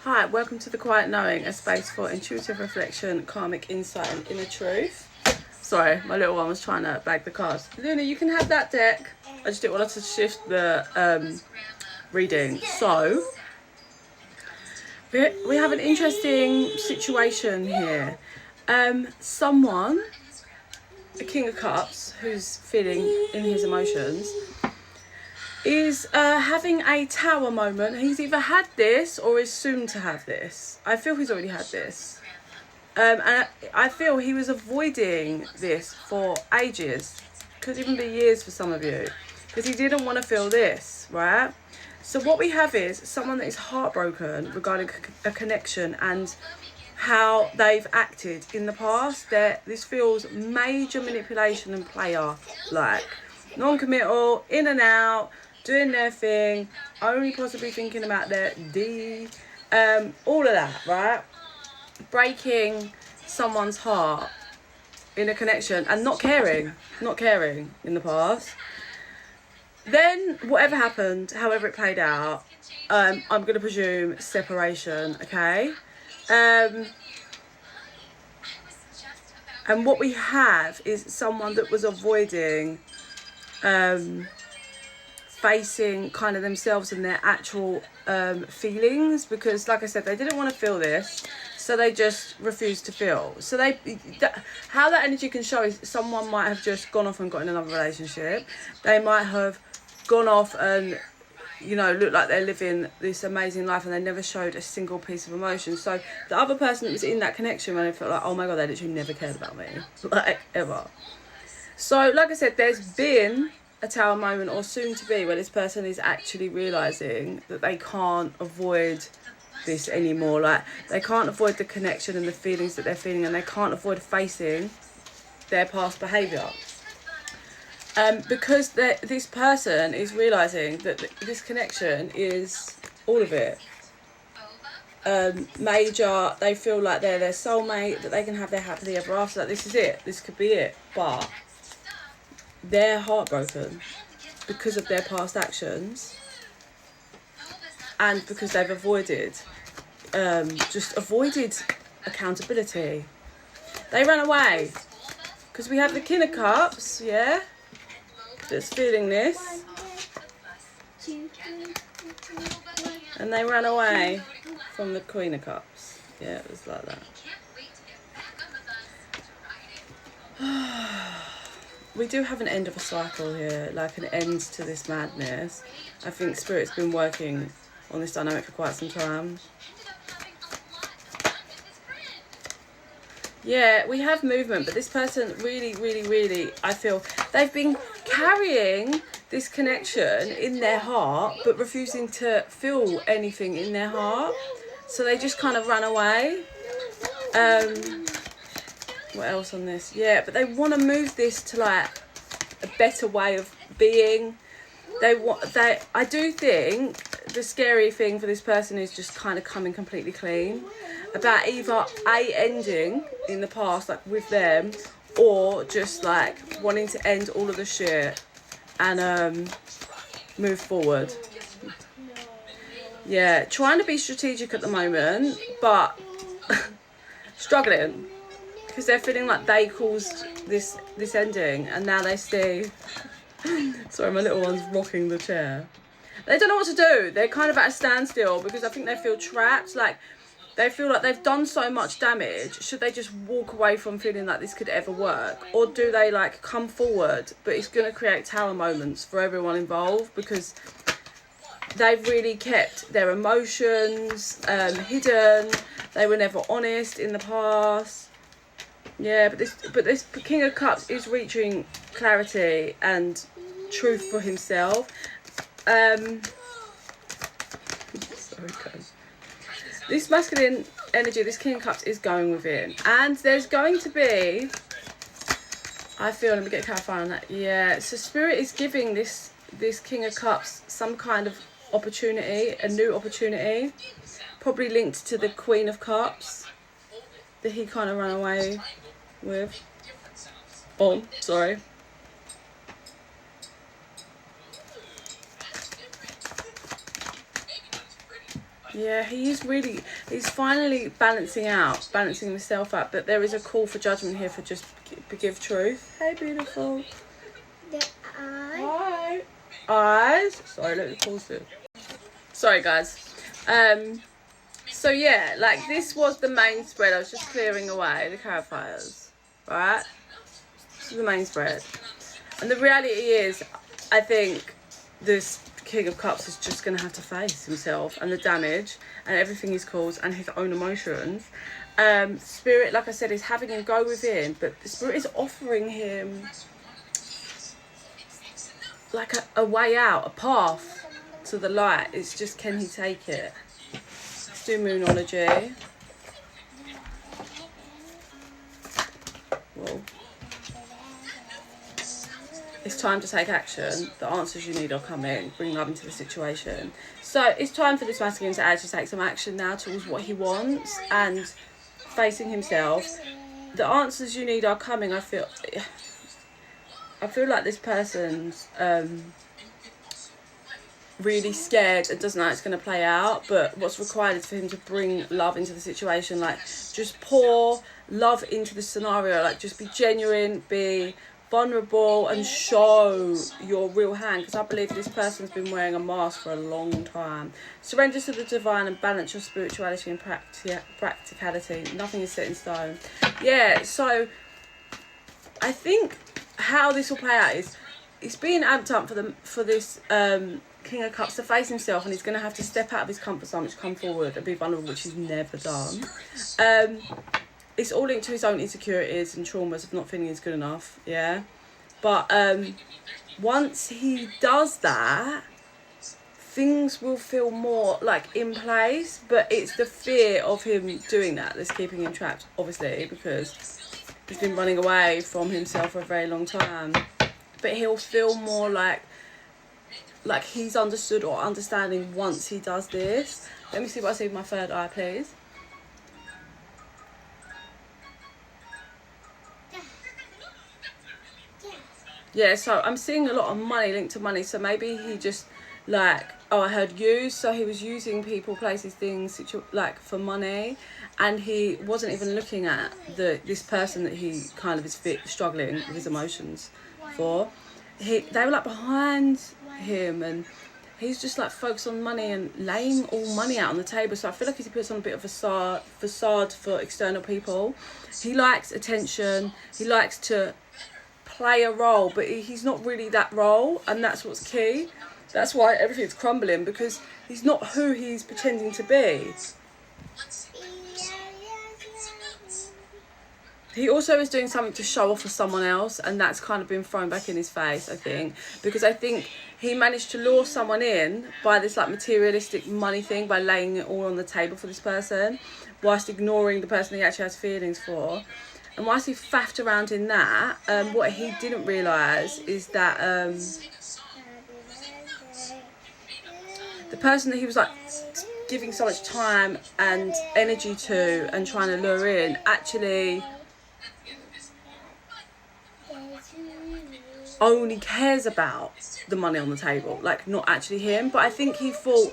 Hi, welcome to The Quiet Knowing, a space for intuitive reflection, karmic insight and inner truth. Sorry, my little one was trying to bag the cards. Luna, you can have that deck. I just didn't want us to shift the reading. So, we have an interesting situation here. Someone, a King of Cups, who's feeling in his emotions, is having a tower moment. He's either had this or is soon to have this. I feel he's already had this. And I feel he was avoiding this for ages. Could even be years for some of you. Because he didn't want to feel this, right? So what we have is someone that is heartbroken regarding a connection and how they've acted in the past. This feels major manipulation and player-like. Non-committal, in and out, doing their thing, only possibly thinking about their all of that, right? Breaking someone's heart in a connection and not caring in the past. Then whatever happened, however it played out, I'm going to presume separation, okay? And what we have is someone that was avoiding facing kind of themselves and their actual feelings, because like I said, they didn't want to feel this, so they just refused to feel. So how that energy can show is someone might have just gone off and got in another relationship. They might have gone off and, you know, look like they're living this amazing life and they never showed a single piece of emotion. So the other person that was in that connection, when they felt like, oh my god, they literally never cared about me, like ever. So like I said, there's been a tower moment or soon to be where this person is actually realizing that they can't avoid this anymore. Like they can't avoid the connection and the feelings that they're feeling, and they can't avoid facing their past behavior. Because this person is realizing that this connection is all of it. Major, they feel like they're their soulmate, that they can have their happily ever after, that this is it, this could be it. But they're heartbroken because of their past actions and because they've avoided accountability. They ran away because we have the King of Cups, yeah, that's feeling this, and they ran away from the Queen of Cups. Yeah, it was like that. We do have an end of a cycle here, like an end to this madness. I think Spirit's been working on this dynamic for quite some time. Yeah, we have movement, but this person really, I feel they've been carrying this connection in their heart, but refusing to feel anything in their heart. So they just kind of ran away. What else on this? Yeah, but they want to move this to like a better way of being. I do think the scary thing for this person is just kind of coming completely clean about either ending in the past, like with them, or just like wanting to end all of the shit and move forward. Yeah, trying to be strategic at the moment, but struggling. Because they're feeling like they caused this ending, and now they see. Sorry, my little one's rocking the chair. They don't know what to do. They're kind of at a standstill because I think they feel trapped. Like they feel like they've done so much damage. Should they just walk away from feeling like this could ever work, or do they like come forward? But it's going to create tower moments for everyone involved because they've really kept their emotions hidden. They were never honest in the past. Yeah, but this King of Cups is reaching clarity and truth for himself. Sorry, guys. This masculine energy, this King of Cups, is going within, and there's going to be, I feel, let me get clarified on that. Yeah, so Spirit is giving this King of Cups some kind of opportunity, a new opportunity, probably linked to the Queen of Cups that he kind of ran away with. Oh, sorry. Yeah, he's finally balancing himself out, but there is a call for judgment here for just give truth. Hey, beautiful. The eye. Hi. Eyes. Sorry, let me pause it. Sorry, guys. So yeah, like this was the main spread. I was just clearing away the clarifiers, right? This is the main spread. And the reality is, I think this King of Cups is just going to have to face himself and the damage and everything he's caused and his own emotions. Spirit, like I said, is having him go within, but the Spirit is offering him like a way out, a path to the light. It's just, can he take it? Let's do Moonology. Whoa. It's time to take action. The answers you need are coming. Bring love into the situation. So it's time for this masculine to actually take some action now towards what he wants and facing himself. The answers you need are coming. I feel like this person's really scared and doesn't know how it's going to play out, but what's required is for him to bring love into the situation. Like, just pour love into the scenario. Like, just be genuine, be vulnerable, and show your real hand, because I believe this person's been wearing a mask for a long time. Surrender to the divine and balance your spirituality and practicality. Nothing is set in stone. Yeah, so I think how this will play out is it's being amped up for this King of Cups to face himself, and he's going to have to step out of his comfort zone, which come forward and be vulnerable, which he's never done. It's all linked to his own insecurities and traumas of not feeling he's good enough, yeah? But once he does that, things will feel more like in place, but it's the fear of him doing that that's keeping him trapped, obviously, because he's been running away from himself for a very long time. But he'll feel more like he's understood or understanding once he does this. Let me see what I see with my third eye, please. Yeah, so I'm seeing a lot of money linked to money. So maybe he just I heard use. So he was using people, places, things, for money, and he wasn't even looking at this person that he kind of is struggling with his emotions for. They were behind him, and he's just focused on money and laying all money out on the table. So I feel like he puts on a bit of a facade for external people. He likes attention. He likes to play a role, but he's not really that role, and that's what's key. That's why everything's crumbling, because he's not who he's pretending to be. He also is doing something to show off for someone else, and that's kind of been thrown back in his face, I think, because I think he managed to lure someone in by this materialistic money thing, by laying it all on the table for this person, whilst ignoring the person he actually has feelings for. And whilst he faffed around in that, what he didn't realise is that the person that he was giving so much time and energy to and trying to lure in actually only cares about the money on the table, not actually him. But I think he thought,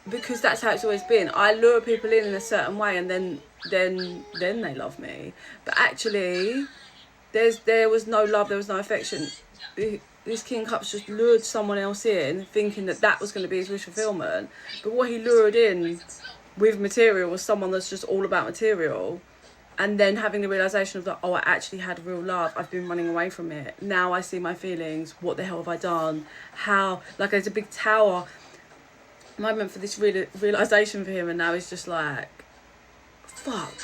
because that's how it's always been, I lure people in a certain way, and then they love me. But actually, there was no love, there was no affection. This King of Cups just lured someone else in, thinking that was going to be his wish fulfillment. But what he lured in with material was someone that's just all about material. And then having the realisation of I actually had real love. I've been running away from it. Now I see my feelings. What the hell have I done? How? There's a big tower moment for this realisation for him, and now he's just fuck.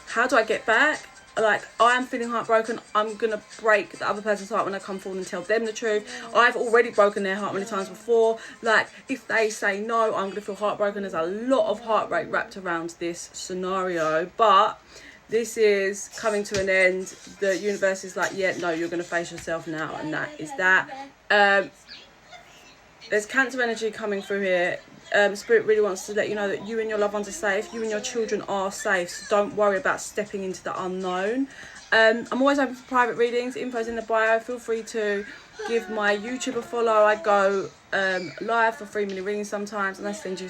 How do I get back? I am feeling heartbroken. I'm going to break the other person's heart when I come forward and tell them the truth. I've already broken their heart many times before. If they say no, I'm going to feel heartbroken. There's a lot of heartbreak wrapped around this scenario. But this is coming to an end. The universe is yeah, no, you're going to face yourself now. And that is that. There's Cancer energy coming through here. Spirit really wants to let you know that you and your loved ones are safe. You and your children are safe. So don't worry about stepping into the unknown. I'm always open for private readings. Info's in the bio. Feel free to give my YouTube a follow. I go live for 3 minute readings sometimes, and I send you